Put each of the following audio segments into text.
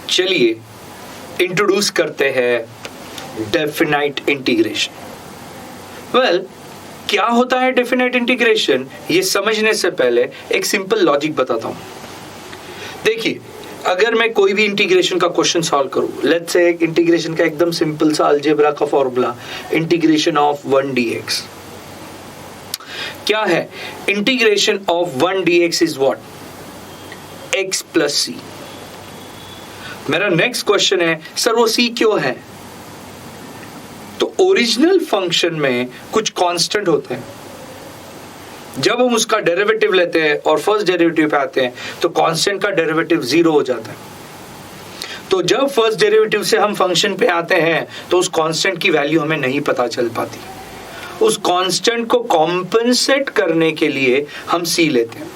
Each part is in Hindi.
चलिए इंट्रोड्यूस करते हैं डेफिनाइट इंटीग्रेशन। वेल, क्या होता है डेफिनाइट इंटीग्रेशन, ये समझने से पहले एक सिंपल लॉजिक बताता हूं। देखिए, अगर मैं कोई भी इंटीग्रेशन का क्वेश्चन सॉल्व करूं, लेट्स से एक इंटीग्रेशन का एकदम सिंपल सा अलजेब्रा का फॉर्मूला, इंटीग्रेशन ऑफ 1 dx क्या है? Integration of 1 dx is what? x plus c। मेरा नेक्स्ट क्वेश्चन है, सर वो c क्यों है? तो ओरिजिनल फंक्शन में कुछ कांस्टेंट होते हैं, जब हम उसका डेरिवेटिव लेते हैं और फर्स्ट डेरिवेटिव पे आते हैं तो कांस्टेंट का डेरिवेटिव 0 हो जाता है। तो जब फर्स्ट डेरिवेटिव से हम फंक्शन पे आते हैं तो उस कांस्टेंट की वैल्यू हमें नहीं पता चल पाती। उस कांस्टेंट को कॉम्पेंसेट करने के लिए हम c लेते हैं,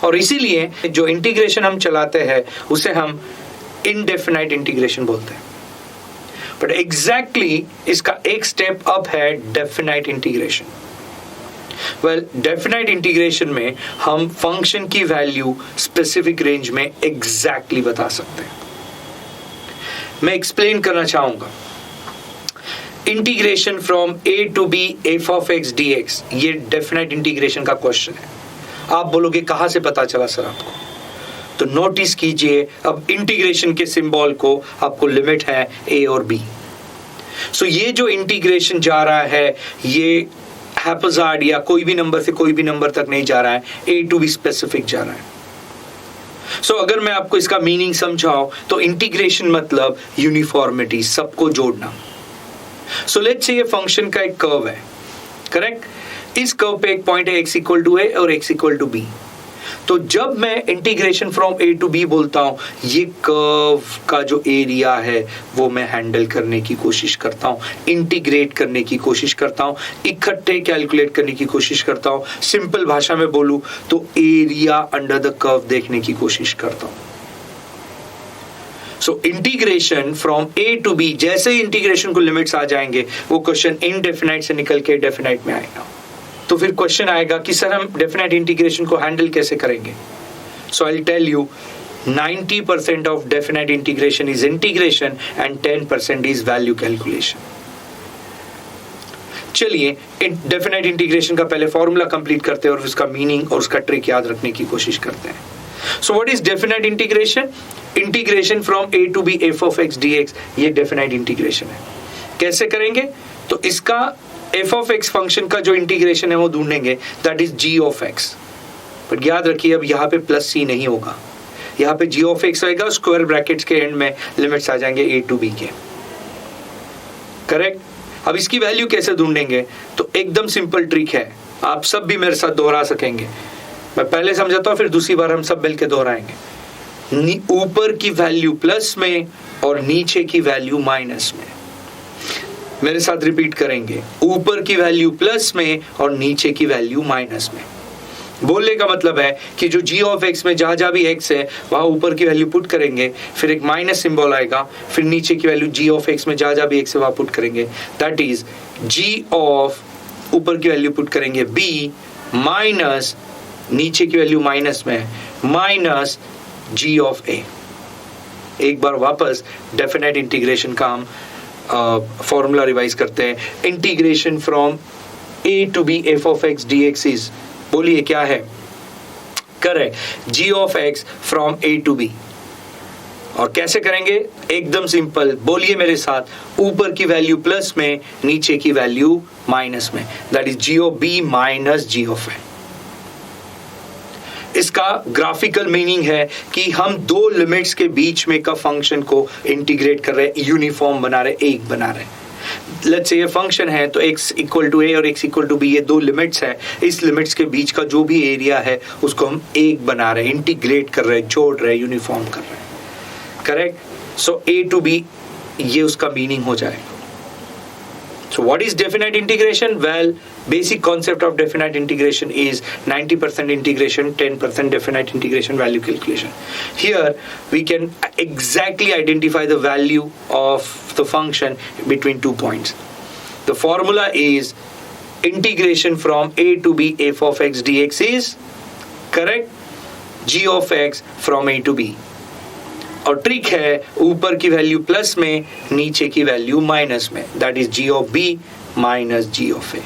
और इसीलिए जो इंटीग्रेशन हम चलाते हैं उसे हम इनडेफिनाइट इंटीग्रेशन बोलते हैं। बट एग्जैक्टली इसका एक स्टेप अप है definite integration. Well, definite integration में हम फंक्शन की वैल्यू स्पेसिफिक रेंज में एग्जैक्टली बता सकते हैं। मैं एक्सप्लेन करना चाहूंगा। Integration from a to b f of x dx, ये डेफिनाइट इंटीग्रेशन का क्वेश्चन है। आप बोलोगे कहां से पता चला सर आपको? तो नोटिस कीजिए, अब इंटीग्रेशन के सिंबल को आपको लिमिट है a और b। सो ये जो इंटीग्रेशन जा रहा है ये हैप्पजार्ड या कोई भी नंबर से कोई भी नंबर तक नहीं जा रहा है, a टू b स्पेसिफिक जा रहा है। सो अगर मैं आपको इसका मीनिंग समझाऊं तो इंटीग्रेशन मतलब यूनिफॉर्मिटी, सबको जोड़ना। सो लेट्स से ये फंक्शन का एक कर्व है, करेक्ट? इस कर्व पे एक पॉइंट है x इक्वल टू a और x इक्वल टू b। तो जब मैं integration from a to b बोलता हूं, ये कर्व का जो एरिया है वो मैं हैंडल करने की कोशिश करता हूं, इंटीग्रेट करने की कोशिश करता हूं, इकट्ठे कैलकुलेट करने की कोशिश करता हूं। सिंपल भाषा में बोलूं तो एरिया अंडर द कर्व देखने की कोशिश करता हूं। So integration from a to b, जैसे ही इंटीग्रेशन को लिमिट्स आ जाएंगे वो क्वेश्चन इनडेफिनाइट से निकल के डेफिनाइट में आएगा। तो फिर क्वेश्चन आएगा कि सर हम डेफिनाइट इंटीग्रेशन को हैंडल कैसे करेंगे? So I will tell you 90% of definite integration is integration and 10% is value calculation. चलिए डेफिनाइट इंटीग्रेशन का पहले फॉर्मूला कंप्लीट करते हैं और उसका मीनिंग और उसका ट्रिक याद रखने की कोशिश करते हैं। So what is definite integration? Integration from a to b f of x dx, ये डेफिनाइट इंटीग्रेशन है। कैसे करेंगे? तो इसका f of x फंक्शन का जो इंटीग्रेशन है वो ढूंढेंगे, that is g of x। But याद रखिए अब यहाँ पे प्लस c नहीं होगा, यहाँ पे g of x होगा, स्क्वायर ब्रैकेट्स के एंड में लिमिट्स आ जाएंगे a टू b के, करेक्ट? अब इसकी वैल्यू कैसे ढूंढेंगे? तो एकदम सिंपल ट्रिक है, आप सब भी मेरे साथ दोहरा सकेंगे। मैं पहले समझाता हूँ फिर दूसरी बार हम सब मिलकर दोहराएंगे। ऊपर की वैल्यू प्लस में और नीचे की वैल्यू माइनस में। मेरे साथ रिपीट करेंगे, ऊपर की वैल्यू प्लस में और नीचे की वैल्यू माइनस में। बोलने का मतलब है कि जो g ऑफ x में जहां जहां भी x है वहां ऊपर की वैल्यू पुट करेंगे, फिर एक माइनस सिंबल आएगा, फिर नीचे की वैल्यू g ऑफ x में जहां जहां भी x है वहां पुट करेंगे, दैट इज g ऑफ ऊपर की वैल्यू पुट करेंगे b माइनस नीचे की वैल्यू माइनस में माइनस g ऑफ a। एक बार वापस डेफिनेट इंटीग्रेशन का हम फॉर्मूला रिवाइज करते हैं। Integration from a to b f of x dx is, बोलिए क्या है? Correct, g of x from a to b। और कैसे करेंगे? एकदम सिंपल, बोलिए मेरे साथ, ऊपर की वैल्यू प्लस में नीचे की वैल्यू माइनस में, that is g of b minus g of a। इसका ग्राफिकल मीनिंग है कि हम दो लिमिट्स के बीच में का फंक्शन को इंटीग्रेट कर रहे हैं, यूनिफॉर्म बना रहे, एक बना रहे। लेट्स से ये फंक्शन है तो x इक्वल टू a और x इक्वल टू b, ये दो लिमिट्स है। इस लिमिट्स के बीच का जो भी एरिया है उसको हम एक बना रहे हैं, इंटीग्रेट कर रहे हैं, जोड़ रहे हैं, यूनिफॉर्म कर रहे हैं, correct? So a to b ये उसका मीनिंग हो जाएगा। So what is definite integration? Well, basic concept of definite integration is 90% integration, 10% definite integration value calculation. Here we can exactly identify the value of the function between 2 points. The formula is integration from a to b f of x dx is, correct, g of x from a to b. और ट्रिक है ऊपर की वैल्यू प्लस में नीचे की वैल्यू माइनस में, that is g of b minus g of a।